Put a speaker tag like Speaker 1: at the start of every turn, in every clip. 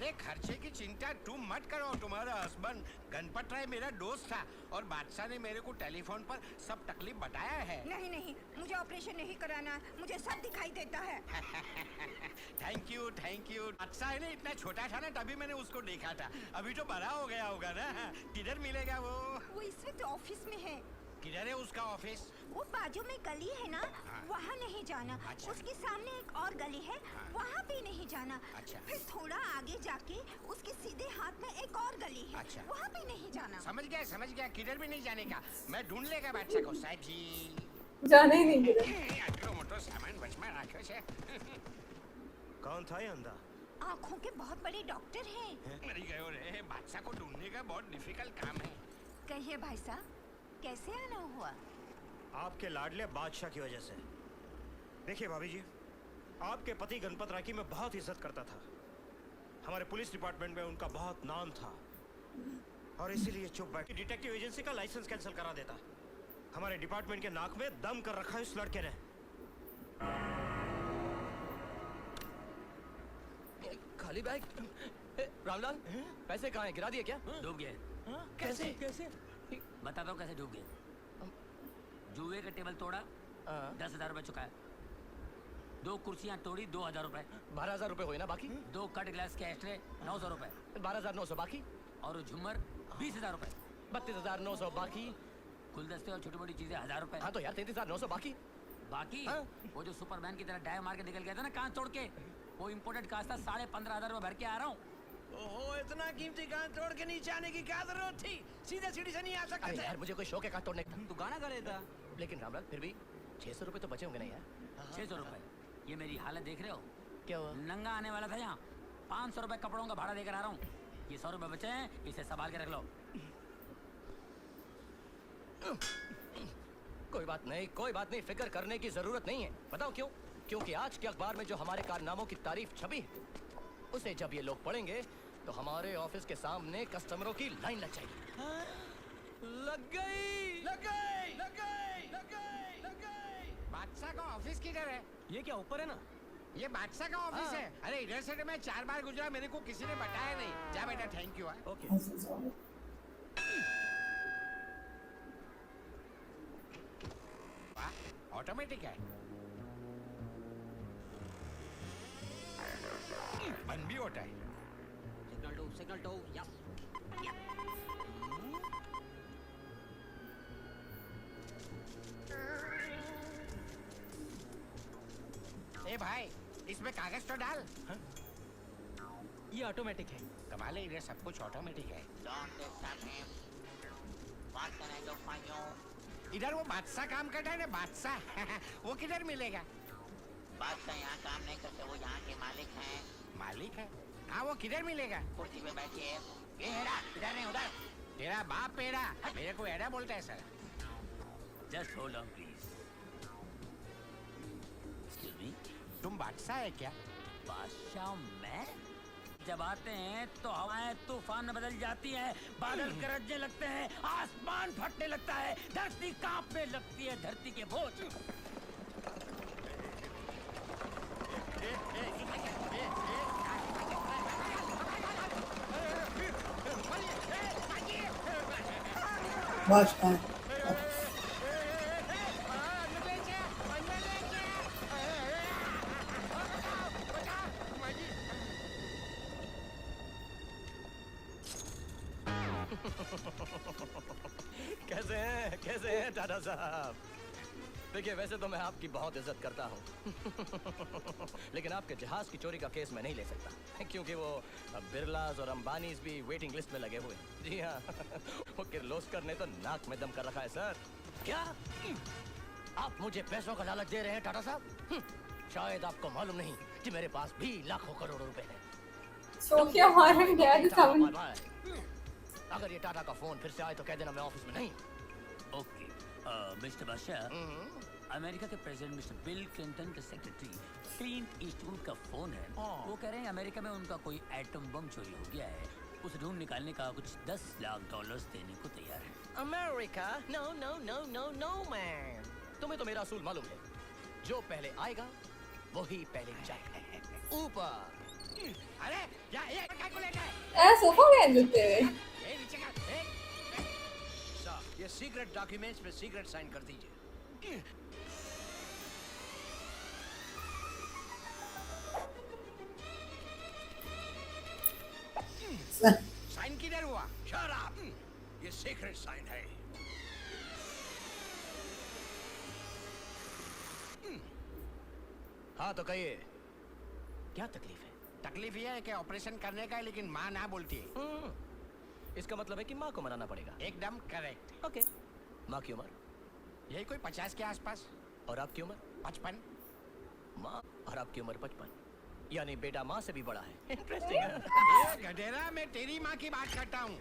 Speaker 1: अरे खर्चे की चिंता तुम मत करो, तुम्हारा हस्बैंड गणपत राय मेरा दोस्त था और बादशाह ने मेरे को टेलीफोन पर सब तकलीफ बताया है।
Speaker 2: नहीं नहीं, मुझे ऑपरेशन नहीं कराना, मुझे सब दिखाई देता है।
Speaker 1: Thank you thank you. बादशाह है ना इतना छोटा था ना तभी मैंने उसको देखा था, अभी तो बड़ा हो गया होगा ना। किधर मिलेगा वो?
Speaker 2: वो इस वक्त ऑफिस में है।
Speaker 1: किधर है उसका ऑफिस?
Speaker 2: वो बाजू में गली है ना,
Speaker 1: हाँ।
Speaker 2: वहाँ नहीं जाना।
Speaker 1: अच्छा।
Speaker 2: उसके सामने एक और गली है,
Speaker 1: हाँ।
Speaker 2: वहाँ भी नहीं जाना।
Speaker 1: अच्छा।
Speaker 2: फिर थोड़ा आगे जाके उसके सीधे हाथ में एक और गली है,
Speaker 1: अच्छा।
Speaker 2: वहाँ भी नहीं जाना।
Speaker 1: समझ गया, किधर भी नहीं जाने का। मैं ढूंढ लेगा बादशाह को। साहब जी
Speaker 3: जाना ही नहीं किधर।
Speaker 1: आटलो मोटो सामान बच में राख्यो छे।
Speaker 4: कौन था ये अंधा?
Speaker 2: आँखों के बहुत बड़े डॉक्टर हैं।
Speaker 1: मरी गयो रे, बादशाह को ढूंढने का बहुत डिफिकल्ट काम है।
Speaker 2: कहिए भाई साहब, कैसे आना हुआ?
Speaker 4: आपके लाडले बादशाह की वजह से। देखिए भाभी जी, आपके पति गणपत राय की मैं बहुत इज्जत करता था। हमारे पुलिस डिपार्टमेंट में उनका बहुत नाम था और इसीलिए चुप बैठ डिटेक्टिव एजेंसी का लाइसेंस कैंसिल करा देता। हमारे डिपार्टमेंट के नाक में दम कर रखा है इस लड़के ने।
Speaker 5: खाली बैग। रामलाल, पैसे कहाँ हैं? गिरा दिए क्या?
Speaker 6: डूब गए।
Speaker 5: कैसे कैसे?
Speaker 6: बता दो कैसे डूब गए। जुए का टेबल तोड़ा, 10,000 रुपए चुकाया। 2 कुर्सियां तोड़ी, 2,000 रुपए।
Speaker 5: 12,000 रुपए हुए ना बाकी?
Speaker 6: 2 कट ग्लास के एक्स्ट्रे, 900 रुपए।
Speaker 5: 12,900 बाकी?
Speaker 6: और झूमर 20,000 रुपए।
Speaker 5: 32,900 बाकी?
Speaker 6: गुलदस्ते और छोटी मोटी चीजें 1,000 रुपए।
Speaker 5: हाँ तो यार 33,900 बाकी।
Speaker 6: बाकी
Speaker 5: हाँ?
Speaker 6: वो जो सुपरमैन की तरह डाय मार के निकल गया था ना कांच तोड़ के, वो इम्पोर्टेड कांच था। 15,500 रुपए भर के आ रहा हूँ।
Speaker 7: ओहो, इतना कीमती कांच तोड़ के नीचे आने की क्या जरूरत थी? सीधे सीढ़ी से नहीं आ सकते
Speaker 5: अरे
Speaker 7: थे।
Speaker 5: यार मुझे कोई शौक है कांच तोड़ने का।
Speaker 6: तू गाना गा लेता।
Speaker 5: लेकिन रामलाल फिर भी 600 रुपए तो बचे होंगे ना यार?
Speaker 6: 600 रुपए। ये मेरी हालत देख रहे हो?
Speaker 5: क्या हुआ?
Speaker 6: नंगा आने वाला था यहाँ। 500 रुपए कपड़ों का भाड़ा देकर आ रहा हूँ। ये 100 रुपए बचे हैं, इसे संभाल के रख लो।
Speaker 5: कोई बात नहीं, फिक्र करने की जरूरत नहीं है। बताओ क्यों? क्योंकि आज के अखबार में जो हमारे कारनामों की तारीफ छपी है, उसे जब ये लोग पढ़ेंगे तो हमारे ऑफिस के सामने कस्टमरों की लाइन लग जाएगी।
Speaker 7: लग गई, लग गई, लग गई, लग गई, लग गई।
Speaker 1: बादशाह का ऑफिस किधर है?
Speaker 5: ये क्या ऊपर है ना?
Speaker 1: ये बादशाह का ऑफिस है। अरे इधर से तो मैं 4 बार गुजरा, मेरे को किसी ने बताया नहीं। जा बेटा, थैंक यू।
Speaker 5: ओके।
Speaker 1: ऑटोमेटिक है, बंद भी होता है।
Speaker 6: सिग्नल दो, यस।
Speaker 1: ए भाई, इसमें कागज तो डाल।
Speaker 5: ये ऑटोमेटिक है।
Speaker 1: कमाल है, इधर सब कुछ ऑटोमेटिक है। इधर वो बादशाह काम करता है ना, बादशाह। वो किधर मिलेगा?
Speaker 8: बादशाह यहाँ काम नहीं करते, वो यहाँ के मालिक हैं।
Speaker 1: मालिक है? हाँ, वो किधर मिलेगा?
Speaker 8: कुर्सी पे बैठे हैं। ये हेरा, इधर नहीं उधर।
Speaker 1: तेरा बाप एड़ा, मेरे को एड़ा बोलता है sir.
Speaker 6: Just hold on please. Excuse me,
Speaker 1: तुम बादशाह है क्या?
Speaker 6: बादशाह मैं? जब आते हैं तो हवाएं तूफान में बदल जाती हैं, बादल गरजने लगते हैं, आसमान फटने लगता है, धरती कांपने लगती है, धरती के बोझ।
Speaker 3: बादशाह
Speaker 5: कैसे हैं टाटा साहब? देखिए वैसे तो मैं आपकी बहुत इज्जत करता हूँ लेकिन आपके जहाज की चोरी का केस मैं नहीं ले सकता क्योंकि वो बिरलास और अंबानीज भी वेटिंग लिस्ट में लगे हुए हैं। जी हाँ वो किर्लोस्कर ने तो नाक में दम कर रखा है सर। क्या आप मुझे पैसों का लालच दे रहे हैं टाटा साहब? शायद आपको मालूम नहीं कि मेरे पास भी लाखों करोड़ों रुपए हैं।
Speaker 3: So क्या हमारे डैड सामने
Speaker 5: अगर ये टाटा का फोन फिर से आए तो कह देना मैं ऑफिस में नहीं।
Speaker 6: ओके मिस्टर बादशाह, अमेरिका के प्रेसिडेंट मिस्टर बिल क्लिंटन के सेक्रेटरी क्लिंट ईस्टवुड का फोन है। वो कह रहे हैं अमेरिका में उनका कोई एटम बम चोरी हो गया है, उसे ढूंढ निकालने का कुछ $10 लाख देने को तैयार है।
Speaker 5: America? No no no no no man, तुम्हें तो मेरा असूल मालूम है, जो पहले आएगा वही पहले जाएगा। ऊपर
Speaker 1: अरे या ये क्या को लेके
Speaker 3: ऐ सोफा गए जुते हुए
Speaker 1: ए नीचे कर
Speaker 7: सर, ये सीक्रेट डॉक्यूमेंट्स पे सीक्रेट साइन कर दीजिए।
Speaker 1: साइन किधर हुआ?
Speaker 7: Shut up! ये सीक्रेट साइन है।
Speaker 5: हाँ तो कहिए, क्या तकलीफ है?
Speaker 1: तकलीफ ये है कि ऑपरेशन करने का है लेकिन माँ ना बोलती है।
Speaker 5: इसका मतलब है कि माँ को मनाना पड़ेगा।
Speaker 1: एकदम करेक्ट।
Speaker 5: ओके। माँ की उम्र?
Speaker 1: यही कोई 50 के आसपास।
Speaker 5: और आपकी उम्र?
Speaker 1: 55।
Speaker 5: माँ और आपकी उम्र 55, यानी बेटा माँ से भी बड़ा है। इंटरेस्टिंग है।
Speaker 1: ए गधेरा, मैं तेरी माँ की बात करता हूँ।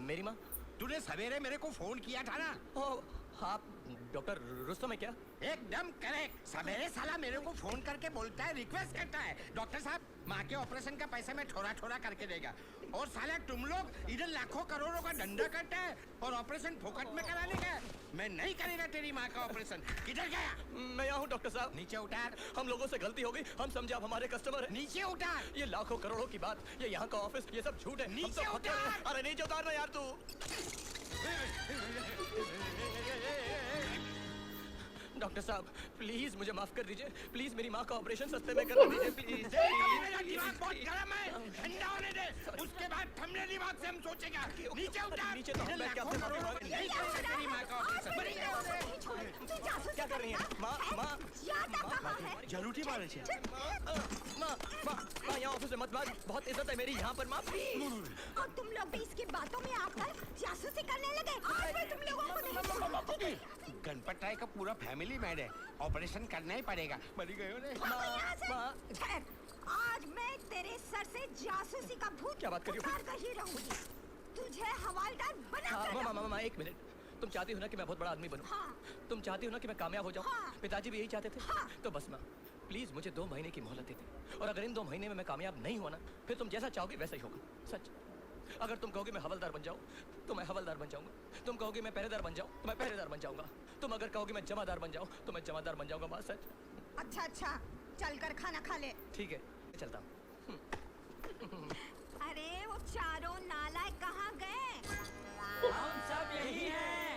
Speaker 5: मेरी माँ?
Speaker 1: तूने सवेरे मेरे को फोन किया था ना?
Speaker 5: ओ, आप डॉक्टर रुस्तम है क्या?
Speaker 1: एकदम करेक्ट। सवेरे साला मेरे को फोन करके बोलता है, रिक्वेस्ट करता है, डॉक्टर साहब माँ के ऑपरेशन का पैसा मैं थोड़ा थोड़ा करके देगा। और साला तुम लोग इधर लाखों करोड़ों का धंधा करता है और ऑपरेशन फोकट में कराने का। मैं नहीं करेगा तेरी माँ का ऑपरेशन। किधर गया?
Speaker 5: मैं यहाँ हूँ डॉक्टर साहब।
Speaker 1: नीचे उतार।
Speaker 5: हम लोगों से गलती हो गई, हम समझे आप हमारे कस्टमर हैं।
Speaker 1: नीचे उतार।
Speaker 5: ये लाखों करोड़ों की बात, ये यहाँ का ऑफिस, ये सब झूठ है। हम
Speaker 1: नीचे
Speaker 5: सब फटे हैं।
Speaker 1: उतार।
Speaker 5: अरे नीचे उतारना यार तू। डॉक्टर साहब प्लीज मुझे माफ कर दीजिए, प्लीज मेरी माँ का ऑपरेशन सस्ते में करा दीजिए प्लीज।
Speaker 1: मेरा दिमाग बहुत गरम है, ठंडा होने दे। उसके बाद ठंडे दिमाग से हम सोचेंगे। नीचे उतार।
Speaker 5: नीचे तो हम बैठ के आपसे माफी मांगे।
Speaker 1: नहीं करेगा तेरी माँ का ऑपरेशन।
Speaker 5: क्या कर रही हैं? माँ माँ
Speaker 1: जरूरी मारे छे।
Speaker 5: माँ यहाँ ऑफिस में मत मार, बहुत इज्जत है मेरी यहाँ पर माँ प्लीज।
Speaker 2: और तुम लोग भी इसकी बातों में आकर जासूसी करने लगे। आज मैं तुम लोगों को नहीं छोड़ूंगी।
Speaker 1: गणपत राय का पूरा फैमिली मैड है, ऑपरेशन करना ही पड़ेगा। मरी गए हो
Speaker 2: यहाँ से ठहर। आज मैं तेरे सर से जासूसी का भूत
Speaker 5: क्या बात कर रही हो?
Speaker 2: उतार कर ही रहूंगी। तुझे हवालदार बना कर
Speaker 5: माँ माँ माँ एक मिनट, तुम चाहती हो ना कि मैं बहुत बड़ा आदमी बनूं?
Speaker 2: हाँ।
Speaker 5: तुम चाहती हो ना कि मैं कामयाब हो जाऊं?
Speaker 2: हाँ।
Speaker 5: पिताजी भी यही चाहते थे।
Speaker 2: हाँ।
Speaker 5: तो बस माँ प्लीज मुझे 2 महीने की मोहलत दे दे, और अगर इन 2 महीने में मैं कामयाब नहीं हुआ ना, फिर तुम जैसा चाहोगे वैसा ही होगा। सच। अगर तुम कहोगे मैं हवलदार बन जाऊं तो मैं हवलदार बन जाऊंगा। तुम कहोगे मैं पहरेदार बन जाऊं तो मैं पहरेदार बन जाऊंगा। तुम अगर कहोगे मैं जमादार बन जाऊं तो मैं जमादार बन जाऊंगा। माँ सच।
Speaker 2: अच्छा अच्छा, चल कर खाना खा ले।
Speaker 5: ठीक है चलता हूँ।
Speaker 2: अरे वो चारों नालायक कहाँ गए?
Speaker 6: हम सब यही हैं।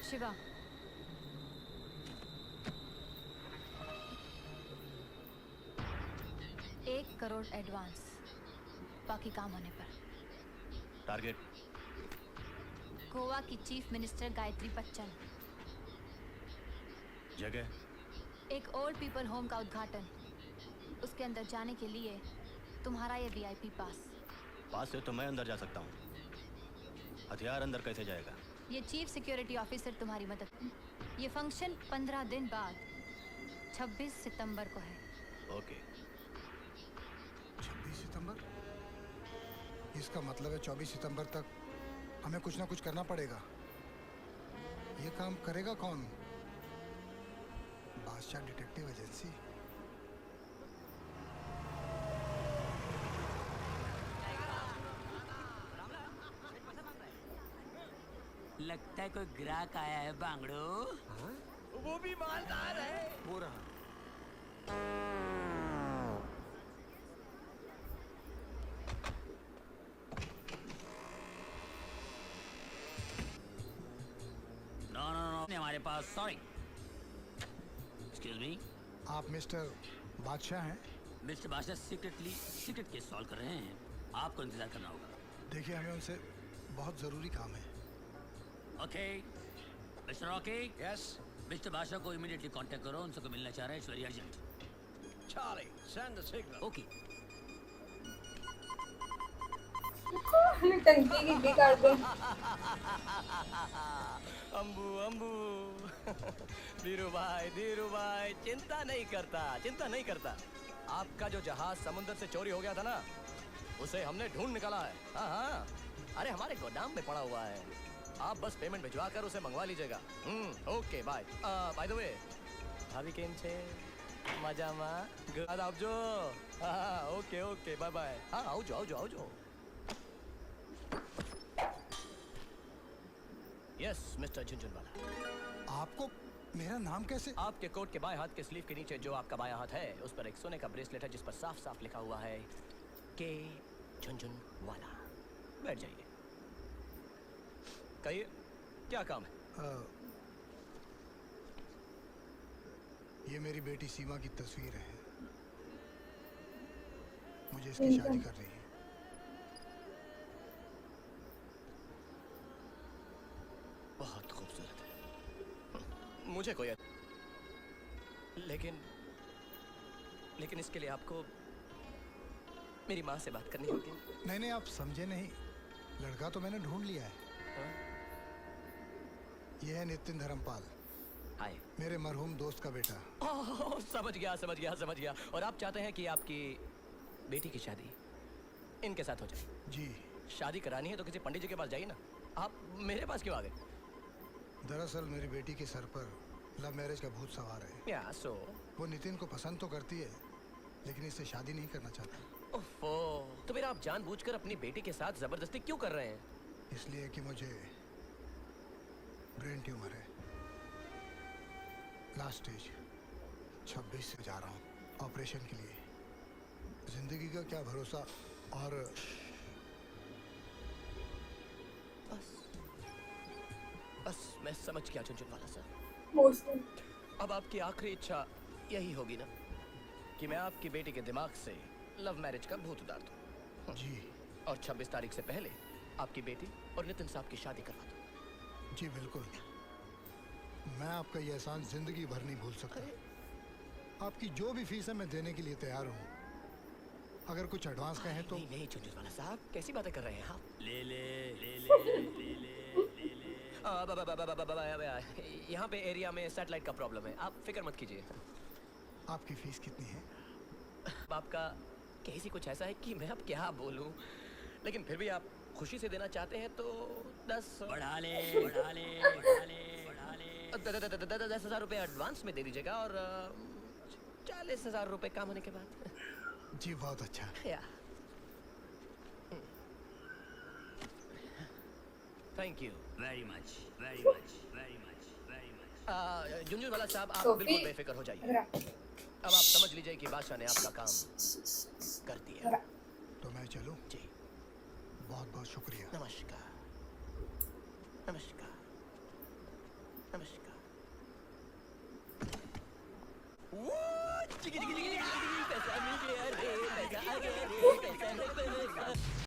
Speaker 9: शिवा, $1 करोड़ एडवांस, बाकी काम होने पर।
Speaker 5: टारगेट?
Speaker 9: गोवा की चीफ मिनिस्टर गायत्री बच्चन।
Speaker 5: जगह?
Speaker 9: एक ओल्ड पीपल होम का उद्घाटन। उसके अंदर जाने के लिए तुम्हारा ये VIP पास।
Speaker 10: पास से तो मैं अंदर जा सकता हूँ, हथियार अंदर कैसे जाएगा?
Speaker 9: ये चीफ सिक्योरिटी ऑफिसर तुम्हारी मदद। ये फंक्शन 15 दिन बाद 26 सितंबर को है।
Speaker 10: ओके।
Speaker 11: 26 सितंबर? इसका मतलब है 24 सितंबर तक हमें कुछ ना कुछ करना पड़ेगा। ये काम करेगा कौन? बादशाह डिटेक्टिव एजेंसी।
Speaker 6: लगता है कोई ग्राहक आया है बांगड़ो।
Speaker 7: वो भी मालदार है।
Speaker 1: वो रहा।
Speaker 6: नो नो नो हमारे पास, सॉरी एक्सक्यूज मी।
Speaker 11: आप मिस्टर बादशाह हैं?
Speaker 6: मिस्टर बादशाह सीक्रेट केस सॉल्व कर रहे हैं, आपको इंतजार करना होगा।
Speaker 11: देखिए हमें उनसे बहुत ज़रूरी काम है।
Speaker 6: Okay mister Rocky.
Speaker 7: Yes
Speaker 6: mister बादशाह को इमीडिएटली कांटेक्ट करो, उनसे को मिलना चाह रहे हैं, it's very urgent.
Speaker 7: Charlie, send the signal.
Speaker 6: Okay.
Speaker 3: टंकी की कर दो।
Speaker 5: अम्बू अम्बू। धीरू भाई चिंता नहीं करता। आपका जो जहाज समुद्र से चोरी हो गया था ना, उसे हमने ढूंढ निकाला है। हाँ, अरे हमारे गोदाम में पड़ा हुआ है। आप बस पेमेंट भिजवा कर उसे मंगवा लीजिएगा। Okay bye. By the way भाभी केम छे? मजामा? गुड आवजो। हाँ ओके बाय बाय। हाँ आवजो। Yes mister Jhunjhunwala.
Speaker 11: आपको मेरा नाम कैसे?
Speaker 5: आपके कोट के बाएं हाथ के स्लीव के नीचे जो आपका बायां हाथ है उस पर एक सोने का ब्रेसलेट है जिस पर साफ साफ लिखा हुआ है के झुनझुनवाला। बैठ जाइए। कहिए क्या काम है?
Speaker 11: ये मेरी बेटी सीमा की तस्वीर है। मुझे इसकी शादी करनी है।
Speaker 5: बहुत खूबसूरत है। मुझे कोई लेकिन इसके लिए आपको मेरी माँ से बात करनी होगी।
Speaker 11: नहीं, आप समझे नहीं। लड़का तो मैंने ढूंढ लिया है।
Speaker 5: हाँ?
Speaker 11: ये है नितिन धर्मपाल,
Speaker 5: हाय।
Speaker 11: मेरे मरहूम दोस्त का बेटा।
Speaker 5: ओह, समझ गया। और आप चाहते हैं कि आपकी बेटी की शादी इनके साथ हो जाए?
Speaker 11: जी।
Speaker 5: शादी करानी है तो किसी पंडित जी के पास जाइए ना। आप मेरे पास क्यों आ गए?
Speaker 11: दरअसल मेरी बेटी के सर पर लव मैरिज का भूत सवार है।
Speaker 5: या सो
Speaker 11: वो नितिन को पसंद तो करती है लेकिन इससे शादी नहीं करना चाहती।
Speaker 5: ओफो, तो फिर आप जानबूझकर अपनी बेटी के साथ जबरदस्ती क्यों कर रहे हैं?
Speaker 11: इसलिए कि मुझे ब्रेन ट्यूमर है। लास्ट स्टेज 26 से जा रहा हूँ ऑपरेशन के लिए। जिंदगी का क्या भरोसा। और
Speaker 5: बस मैं समझ गया झुनझुनवाला सर। अब आपकी आखिरी इच्छा यही होगी ना कि मैं आपकी बेटी के दिमाग से लव मैरिज का भूत उतार दूं?
Speaker 11: जी।
Speaker 5: और 26 तारीख से पहले आपकी बेटी और नितिन साहब की शादी करवा दूं?
Speaker 11: जी बिल्कुल। मैं आपका ये एहसान जिंदगी भर नहीं भूल सकता। आपकी जो भी फीस है मैं देने के लिए तैयार हूँ। अगर कुछ एडवांस कहें तो।
Speaker 5: नहीं झुनझुनवाला साहब, कैसी बातें कर रहे हैं आप?
Speaker 6: ले
Speaker 5: यहाँ पे एरिया में सैटेलाइट का प्रॉब्लम है, आप फिक्र मत कीजिए।
Speaker 11: आपकी फीस कितनी है?
Speaker 5: आपका केस ही कुछ ऐसा है कि मैं अब क्या बोलूं, लेकिन फिर भी आप खुशी से देना चाहते हैं तो 10,000 रुपए एडवांस में दे दीजिएगा और 40,000 रुपए काम होने के बाद।
Speaker 11: जी बहुत अच्छा।
Speaker 5: या thank you
Speaker 6: very much.
Speaker 5: Jhunjhunwala साहब, आप
Speaker 3: सोफी,
Speaker 5: बिल्कुल बेफिक्र हो जाइए। अब आप समझ लीजिए कि बादशाह ने आपका काम कर दिया।
Speaker 11: तो मैं चलूं?
Speaker 5: जी।
Speaker 11: बहुत बहुत शुक्रिया।
Speaker 5: नमस्कार। पैसा मिल गया रे, पैसा आ गया रे, पैसा